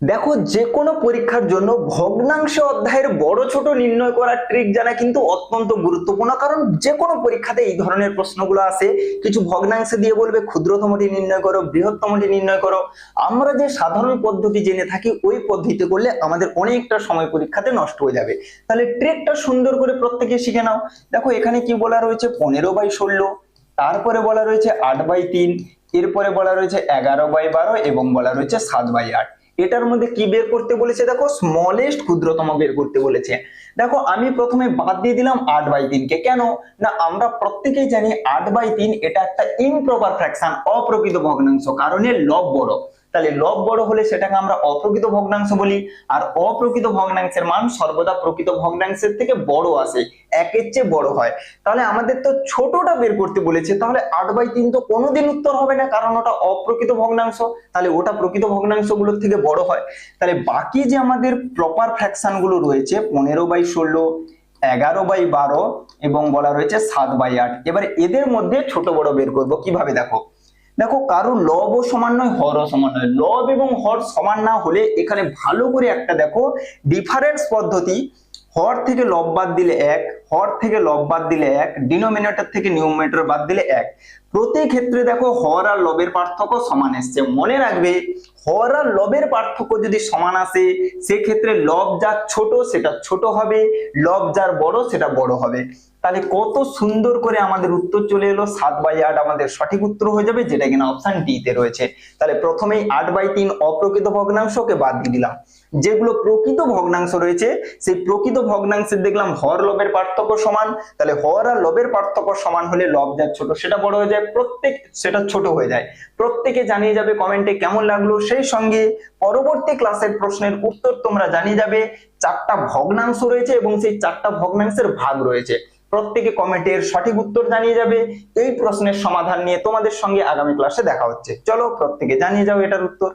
দেখো, যে কোনো পরীক্ষার জন্য ভগ্নাংশ অধ্যায়ের বড় ছোট নির্ণয় করার ট্রিক জানা কিন্তু অত্যন্ত গুরুত্বপূর্ণ। কারণ যে কোনো পরীক্ষাতে এই ধরনের প্রশ্নগুলো আসে, কিছু ভগ্নাংশে দিয়ে বলবে ক্ষুদ্রতমটি নির্ণয় করো, বৃহত্তমটি নির্ণয় করো। আমরা যে সাধারণ পদ্ধতি জেনে থাকি ওই পদ্ধতি করলে আমাদের অনেকটা সময় পরীক্ষাতে নষ্ট হয়ে যাবে। তাহলে ট্রিকটা সুন্দর করে প্রত্যেকে শিখে নাও। দেখো এখানে কি বলা রয়েছে, 15/16, তারপরে বলা রয়েছে 8/3, এরপরে বলা রয়েছে 11/12 এবং বলা রয়েছে 7/8। এটার মধ্যে কি বের করতে বলেছে, দেখো স্মলেস্ট ক্ষুদ্রতম বের করতে বলেছে। দেখো আমি প্রথমে বাদ দিয়ে দিলাম 8/3 কে। কেন না, আমরা প্রত্যেকেই জানি 8/3 এটা একটা ইমপ্রপার ফ্র্যাকশন, অপ্রকৃত ভগ্নাংশ, কারণ এর লব বড়। তাহলে লব বড় হলে সেটাকে আমরা অপ্রকৃত ভগ্নাংশ বলি। আর অপ্রকৃত ভগ্নাংশের মান সর্বদা প্রকৃত ভগ্নাংশের থেকে বড় আসে, একের চেয়ে বড় হয়। তাহলে আমাদের তো ছোটটা বের করতে বলেছে, তাহলে 8/3 তো কোনোদিন উত্তর হবে না, কারণ ওটা অপ্রকৃত ভগ্নাংশ। তাহলে ওটা প্রকৃত ভগ্নাংশ গুলোর থেকে বড় হয়। তাহলে বাকি যে আমাদের প্রপার ফ্র্যাকশন গুলো রয়েছে 15/16, 11/12 এবং বলা রয়েছে 7/8, এবার এদের মধ্যে ছোট বড় বের করব কিভাবে। দেখো দেখো কারো লব ও সমান নয়, হর ও সমান নয়। লব এবং হর সমান না হলে এখানে ভালো করে একটা দেখো ডিফারেন্স পদ্ধতি। হর থেকে লব বাদ দিলে 1, হর থেকে লব বাদ দিলে 1, ডিনোমিনেটর থেকে নিউমারেটর বাদ দিলে 1। প্রতি ক্ষেত্রে দেখো হর আর লবের পার্থক্য সমান এসছে। মনে রাখবে, হর আর লবের পার্থক্য যদি সমান আসে সেক্ষেত্রে লব যার ছোট সেটা ছোট হবে, লব যার বড় সেটা বড় হবে। তাহলে কত সুন্দর করে আমাদের উত্তর চলে এলো, 7/8 আমাদের সঠিক উত্তর হয়ে যাবে, যেটা কিনা অপশন ডি তে রয়েছে। তাহলে প্রথমেই 8/3 অপ্রকৃত ভগ্নাংশকে বাদ দিয়ে দিলাম। যেগুলো প্রকৃত ভগ্নাংশ রয়েছে সেই প্রকৃত ভগ্নাংশের দেখলাম হর লবের পার্থক্য সমান। তাহলে হর আর লবের পার্থক্য সমান হলে লব যার ছোট সেটা বড় হয়ে যায়, সেটা ছোট হয়ে যায়। প্রত্যেকে জানিয়ে যাবে কমেন্টে কেমন লাগলো। সেই সঙ্গে পরবর্তী ক্লাসের প্রশ্নের উত্তর তোমরা জানিয়ে যাবে। 4টা ভগ্নাংশ রয়েছে এবং সেই 4টা ভগ্নাংশের ভাগ রয়েছে। প্রত্যেকে কমেন্টের সঠিক উত্তর জানিয়ে যাবে। এই প্রশ্নের সমাধান নিয়ে তোমাদের সঙ্গে আগামী ক্লাসে দেখা হচ্ছে। চলো প্রত্যেকে জানিয়ে যাও এটার উত্তর।